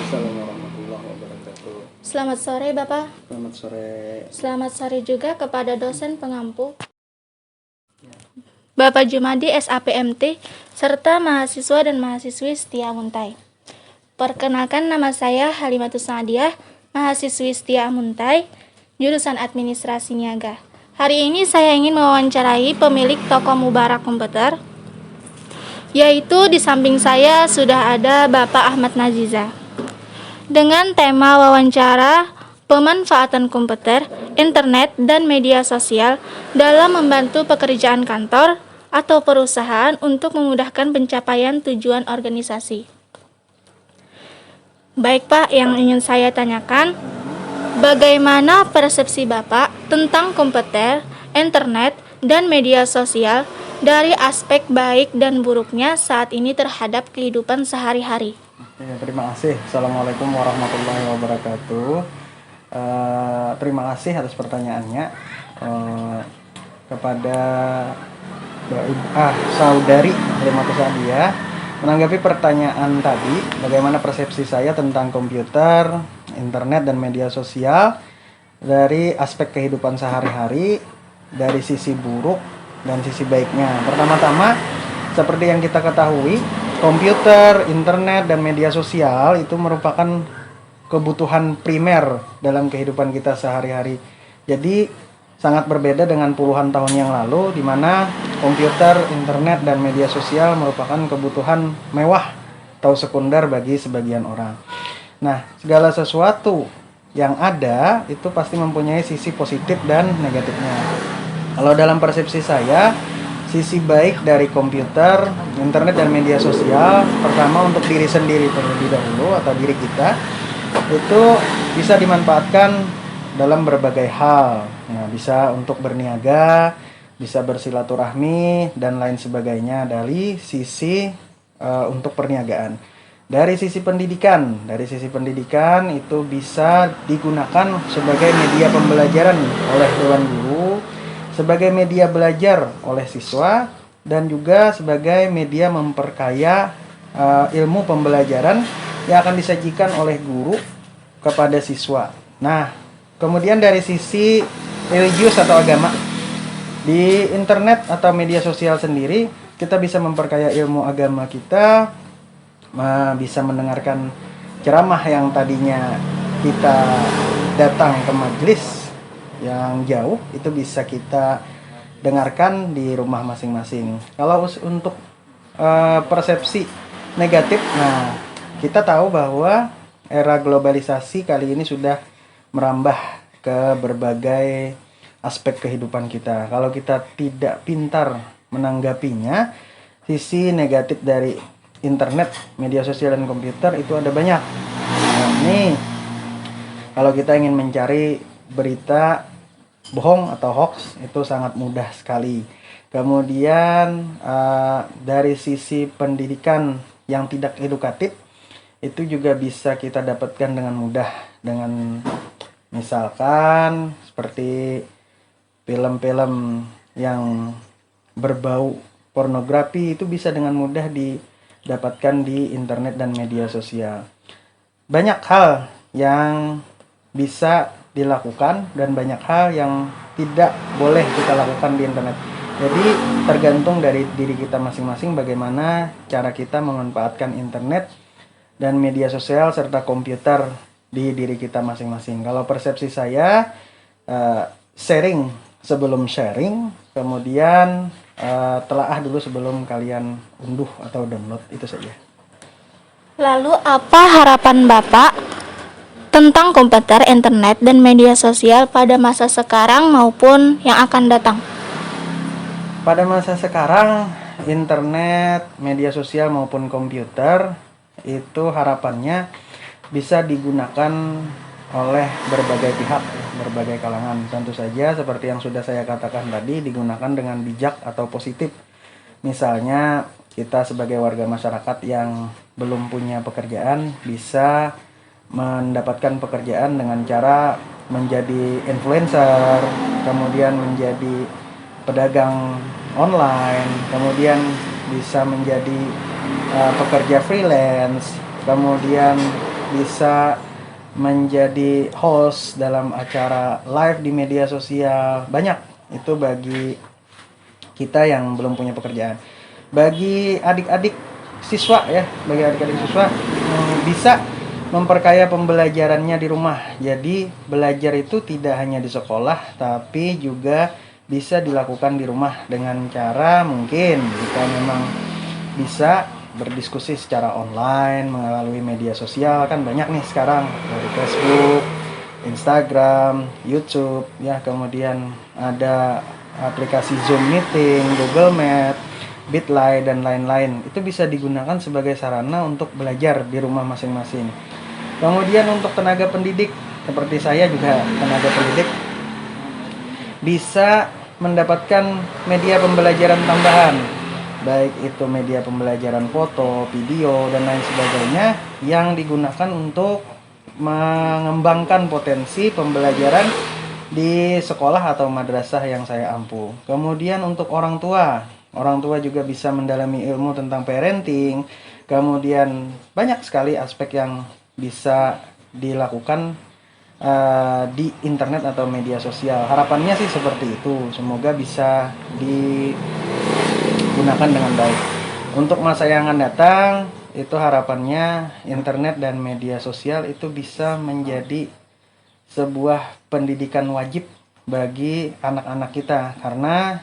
Waalaikumsalam warahmatullahi wabarakatuh. Selamat sore Bapak. Selamat sore. Selamat sore juga kepada dosen pengampu Bapak Jumadi SAPMT serta mahasiswa dan mahasiswi setia Muntai. Perkenalkan, nama saya Halimatus Sadiah, mahasiswi setia Muntai, jurusan Administrasi Niaga. Hari ini saya ingin mewawancarai pemilik toko Mubarak Komputer, yaitu di samping saya sudah ada Bapak Ahmad Naziza. Dengan tema wawancara pemanfaatan komputer, internet, dan media sosial dalam membantu pekerjaan kantor atau perusahaan untuk memudahkan pencapaian tujuan organisasi. Baik Pak, yang ingin saya tanyakan, bagaimana persepsi Bapak tentang komputer, internet, dan media sosial dari aspek baik dan buruknya saat ini terhadap kehidupan sehari-hari? Ya, terima kasih. Assalamualaikum warahmatullahi wabarakatuh. Terima kasih atas pertanyaannya kepada saudari Halimatus Sadiah. Menanggapi pertanyaan tadi, bagaimana persepsi saya tentang komputer, internet, dan media sosial dari aspek kehidupan sehari-hari, dari sisi buruk dan sisi baiknya. Pertama-tama, seperti yang kita ketahui, komputer, internet, dan media sosial itu merupakan kebutuhan primer dalam kehidupan kita sehari-hari. Jadi sangat berbeda dengan puluhan tahun yang lalu, di mana komputer, internet, dan media sosial merupakan kebutuhan mewah atau sekunder bagi sebagian orang. Nah, segala sesuatu yang ada itu pasti mempunyai sisi positif dan negatifnya. Kalau dalam persepsi saya, sisi baik dari komputer, internet, dan media sosial, pertama untuk diri sendiri terlebih dahulu atau diri kita, itu bisa dimanfaatkan dalam berbagai hal. Nah, bisa untuk berniaga, bisa bersilaturahmi, dan lain sebagainya dari sisi untuk perniagaan. Dari sisi pendidikan itu bisa digunakan sebagai media pembelajaran oleh dewan guru, sebagai media belajar oleh siswa, dan juga sebagai media memperkaya ilmu pembelajaran yang akan disajikan oleh guru kepada siswa. Nah, kemudian dari sisi religius atau agama, di internet atau media sosial sendiri kita bisa memperkaya ilmu agama kita, bisa mendengarkan ceramah yang tadinya kita datang ke majelis yang jauh, itu bisa kita dengarkan di rumah masing-masing. Kalau untuk persepsi negatif, nah kita tahu bahwa era globalisasi kali ini sudah merambah ke berbagai aspek kehidupan kita. Kalau kita tidak pintar menanggapinya, sisi negatif dari internet, media sosial, dan komputer itu ada banyak. Nah, ini kalau kita ingin mencari berita bohong atau hoax itu sangat mudah sekali. Kemudian dari sisi pendidikan yang tidak edukatif itu juga bisa kita dapatkan dengan mudah, dengan misalkan seperti film-film yang berbau pornografi itu bisa dengan mudah didapatkan di internet dan media sosial. Banyak hal yang bisa dilakukan dan banyak hal yang tidak boleh kita lakukan di internet. Jadi tergantung dari diri kita masing-masing bagaimana cara kita memanfaatkan internet dan media sosial serta komputer di diri kita masing-masing. Kalau persepsi saya, sharing sebelum sharing, kemudian telaah dulu sebelum kalian unduh atau download, itu saja. Lalu apa harapan Bapak tentang komputer, internet, dan media sosial pada masa sekarang maupun yang akan datang? Pada masa sekarang, internet, media sosial maupun komputer itu harapannya bisa digunakan oleh berbagai pihak, berbagai kalangan. Tentu saja seperti yang sudah saya katakan tadi, digunakan dengan bijak atau positif. Misalnya kita sebagai warga masyarakat yang belum punya pekerjaan bisa mendapatkan pekerjaan dengan cara menjadi influencer, kemudian menjadi pedagang online, kemudian bisa menjadi pekerja freelance, kemudian bisa menjadi host dalam acara live di media sosial. Banyak itu bagi kita yang belum punya pekerjaan. Bagi adik-adik siswa ya, bagi adik-adik siswa bisa memperkaya pembelajarannya di rumah. Jadi belajar itu tidak hanya di sekolah, tapi juga bisa dilakukan di rumah dengan cara mungkin jika memang bisa berdiskusi secara online melalui media sosial. Kan banyak nih sekarang dari Facebook, Instagram, YouTube ya, kemudian ada aplikasi Zoom Meeting, Google Meet, Bitly dan lain-lain. Itu bisa digunakan sebagai sarana untuk belajar di rumah masing-masing. Kemudian untuk tenaga pendidik seperti saya juga tenaga pendidik bisa mendapatkan media pembelajaran tambahan, baik itu media pembelajaran foto, video dan lain sebagainya yang digunakan untuk mengembangkan potensi pembelajaran di sekolah atau madrasah yang saya ampu. Kemudian untuk orang tua juga bisa mendalami ilmu tentang parenting. Kemudian banyak sekali aspek yang bisa dilakukan di internet atau media sosial. Harapannya sih seperti itu. Semoga bisa digunakan dengan baik. Untuk masa yang akan datang, itu harapannya internet dan media sosial itu bisa menjadi sebuah pendidikan wajib bagi anak-anak kita, karena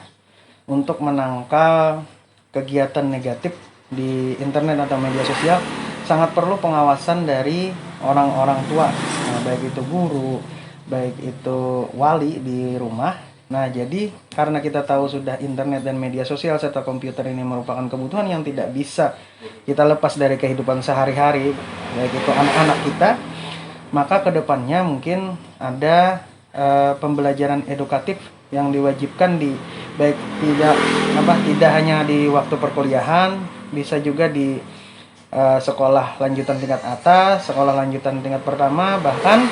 untuk menangkal kegiatan negatif di internet atau media sosial sangat perlu pengawasan dari orang-orang tua, baik itu guru, baik itu wali di rumah. Nah, jadi karena kita tahu sudah internet dan media sosial serta komputer ini merupakan kebutuhan yang tidak bisa kita lepas dari kehidupan sehari-hari, baik itu anak-anak kita, maka kedepannya mungkin ada pembelajaran edukatif yang diwajibkan di baik tidak hanya di waktu perkuliahan, bisa juga di sekolah lanjutan tingkat atas, sekolah lanjutan tingkat pertama, bahkan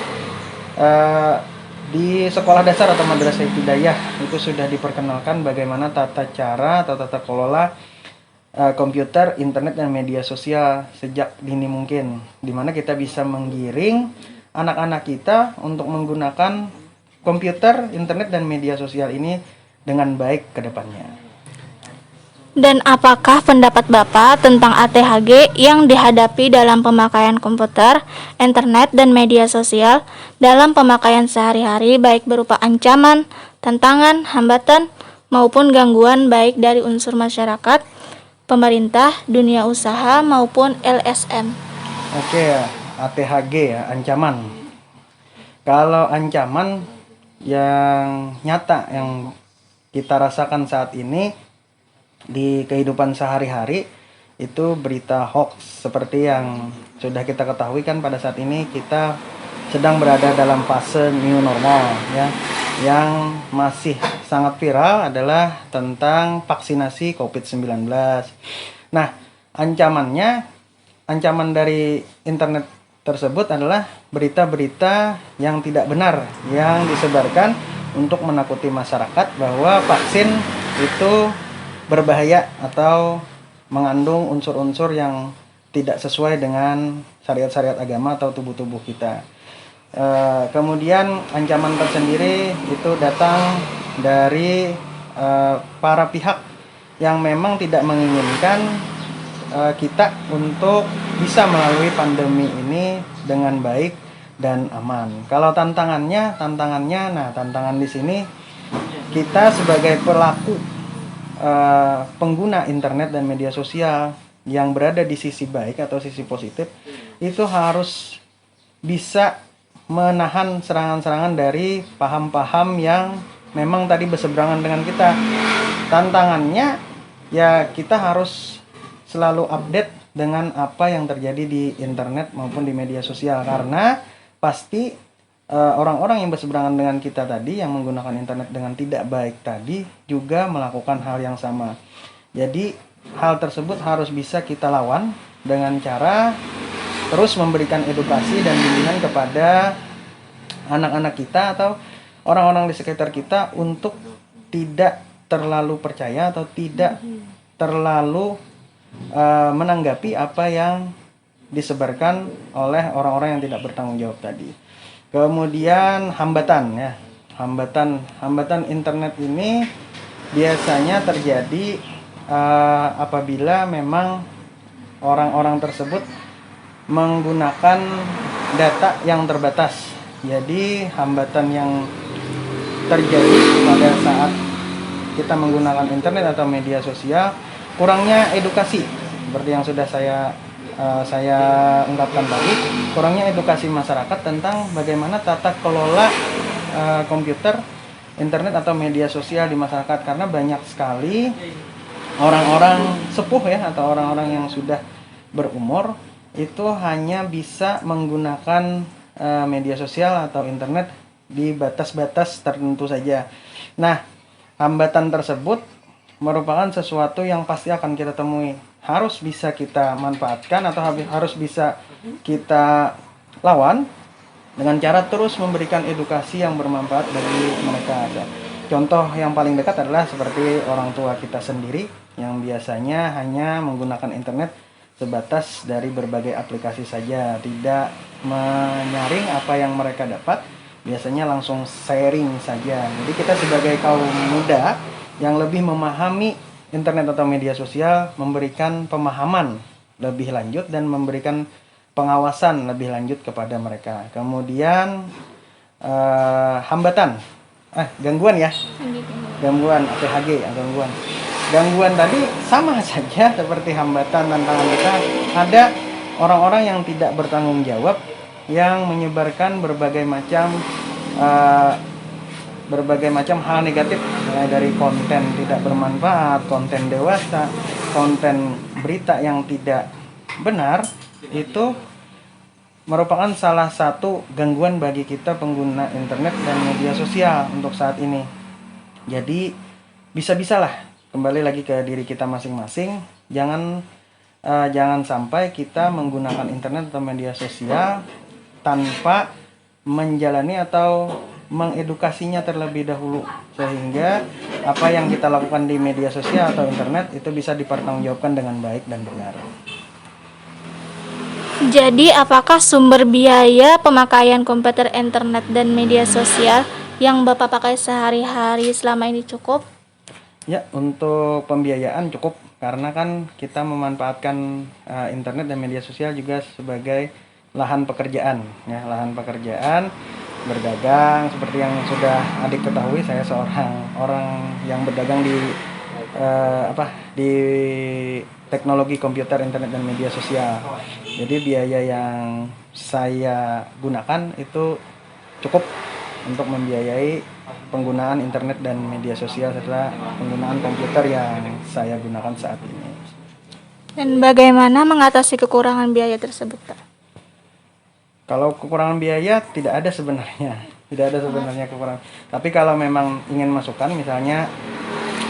di sekolah dasar atau madrasah ibtidaiyah itu sudah diperkenalkan bagaimana tata cara atau tata kelola komputer, internet dan media sosial sejak dini mungkin, dimana kita bisa menggiring anak-anak kita untuk menggunakan komputer, internet dan media sosial ini dengan baik ke depannya. Dan apakah pendapat Bapak tentang ATHG yang dihadapi dalam pemakaian komputer, internet, dan media sosial dalam pemakaian sehari-hari, baik berupa ancaman, tantangan, hambatan, maupun gangguan baik dari unsur masyarakat, pemerintah, dunia usaha, maupun LSM? Oke ya, ATHG ya, ancaman. Kalau ancaman yang nyata yang kita rasakan saat ini di kehidupan sehari-hari itu berita hoax, seperti yang sudah kita ketahui kan pada saat ini kita sedang berada dalam fase new normal ya. Yang masih sangat viral adalah tentang vaksinasi COVID-19. Nah, ancaman dari internet tersebut adalah berita-berita yang tidak benar yang disebarkan untuk menakuti masyarakat bahwa vaksin itu berbahaya atau mengandung unsur-unsur yang tidak sesuai dengan syariat-syariat agama atau tubuh-tubuh kita. Kemudian ancaman tersendiri itu datang dari para pihak yang memang tidak menginginkan kita untuk bisa melalui pandemi ini dengan baik dan aman. Kalau tantangannya, tantangan di sini kita sebagai pelaku pengguna internet dan media sosial yang berada di sisi baik atau sisi positif itu harus bisa menahan serangan-serangan dari paham-paham yang memang tadi berseberangan dengan kita. Tantangannya ya kita harus selalu update dengan apa yang terjadi di internet maupun di media sosial, karena pasti orang-orang yang berseberangan dengan kita tadi yang menggunakan internet dengan tidak baik tadi juga melakukan hal yang sama. Jadi hal tersebut harus bisa kita lawan dengan cara terus memberikan edukasi dan bimbingan kepada anak-anak kita atau orang-orang di sekitar kita untuk tidak terlalu percaya atau tidak terlalu menanggapi apa yang disebarkan oleh orang-orang yang tidak bertanggung jawab tadi. Kemudian hambatan ya. Hambatan internet ini biasanya terjadi apabila memang orang-orang tersebut menggunakan data yang terbatas. Jadi hambatan yang terjadi pada saat kita menggunakan internet atau media sosial, kurangnya edukasi seperti yang sudah saya ungkapkan tadi, kurangnya edukasi masyarakat tentang bagaimana tata kelola komputer, internet atau media sosial di masyarakat, karena banyak sekali orang-orang sepuh ya atau orang-orang yang sudah berumur itu hanya bisa menggunakan media sosial atau internet di batas-batas tertentu saja. Nah, hambatan tersebut merupakan sesuatu yang pasti akan kita temui. Harus bisa kita manfaatkan atau harus bisa kita lawan dengan cara terus memberikan edukasi yang bermanfaat bagi mereka. Contoh yang paling dekat adalah seperti orang tua kita sendiri yang biasanya hanya menggunakan internet sebatas dari berbagai aplikasi saja, tidak menyaring apa yang mereka dapat, biasanya langsung sharing saja. Jadi kita sebagai kaum muda yang lebih memahami internet atau media sosial, memberikan pemahaman lebih lanjut dan memberikan pengawasan lebih lanjut kepada mereka. Kemudian hambatan, gangguan ya, gangguan APHG, gangguan tadi sama saja seperti hambatan tantangan kita. Ada orang-orang yang tidak bertanggung jawab yang menyebarkan berbagai macam hal negatif, mulai dari konten tidak bermanfaat, konten dewasa, konten berita yang tidak benar. Itu merupakan salah satu gangguan bagi kita pengguna internet dan media sosial untuk saat ini. Jadi bisa-bisalah kembali lagi ke diri kita masing-masing, jangan sampai kita menggunakan internet atau media sosial tanpa menjalani atau mengedukasinya terlebih dahulu, sehingga apa yang kita lakukan di media sosial atau internet itu bisa dipertanggungjawabkan dengan baik dan benar. Jadi, apakah sumber biaya pemakaian komputer, internet, dan media sosial yang Bapak pakai sehari-hari selama ini cukup? Ya, untuk pembiayaan cukup, karena kan kita memanfaatkan internet dan media sosial juga sebagai lahan pekerjaan, ya, lahan pekerjaan, berdagang. Seperti yang sudah adik ketahui, saya seorang orang yang berdagang di teknologi komputer, internet dan media sosial. Jadi biaya yang saya gunakan itu cukup untuk membiayai penggunaan internet dan media sosial serta penggunaan komputer yang saya gunakan saat ini. Dan bagaimana mengatasi kekurangan biaya tersebut, Pak? Kalau kekurangan biaya tidak ada sebenarnya kekurangan. Tapi kalau memang ingin masukan, misalnya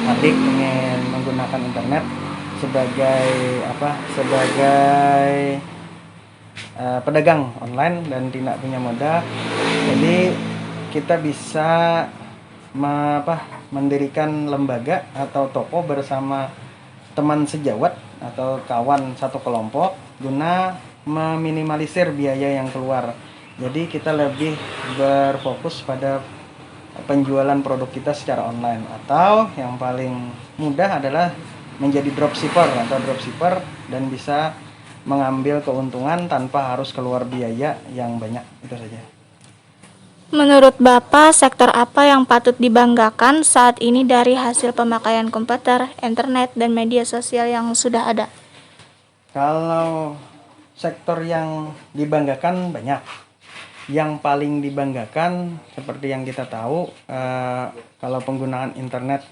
adik ingin menggunakan internet sebagai pedagang online dan tidak punya modal, jadi kita bisa mendirikan lembaga atau toko bersama teman sejawat atau kawan satu kelompok guna meminimalisir biaya yang keluar. Jadi kita lebih berfokus pada penjualan produk kita secara online, atau yang paling mudah adalah menjadi dropshipper dan bisa mengambil keuntungan tanpa harus keluar biaya yang banyak. Itu saja. Menurut Bapak, sektor apa yang patut dibanggakan saat ini dari hasil pemakaian komputer, internet, dan media sosial yang sudah ada? Kalau sektor yang dibanggakan banyak. Yang paling dibanggakan seperti yang kita tahu, kalau penggunaan internet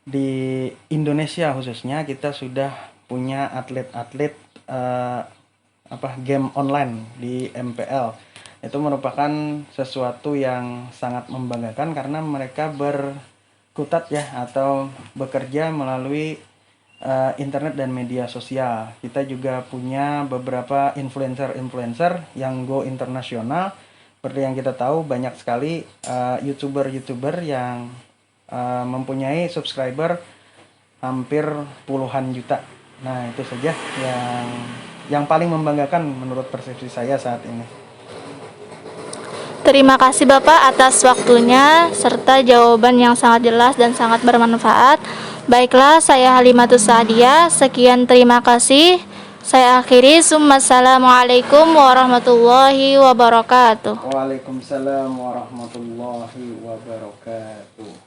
di Indonesia khususnya, kita sudah punya atlet-atlet game online di MPL. Itu merupakan sesuatu yang sangat membanggakan karena mereka berkutat ya atau bekerja melalui internet dan media sosial. Kita juga punya beberapa influencer yang go internasional. Seperti yang kita tahu, banyak sekali youtuber yang mempunyai subscriber hampir puluhan juta. Nah, itu saja yang yang paling membanggakan menurut persepsi saya saat ini? Terima kasih Bapak atas waktunya serta jawaban yang sangat jelas dan sangat bermanfaat. Baiklah, saya Halimatus Sa'diyah. Sekian, terima kasih. Saya akhiri. Assalamualaikum warahmatullahi wabarakatuh. Waalaikumsalam warahmatullahi wabarakatuh.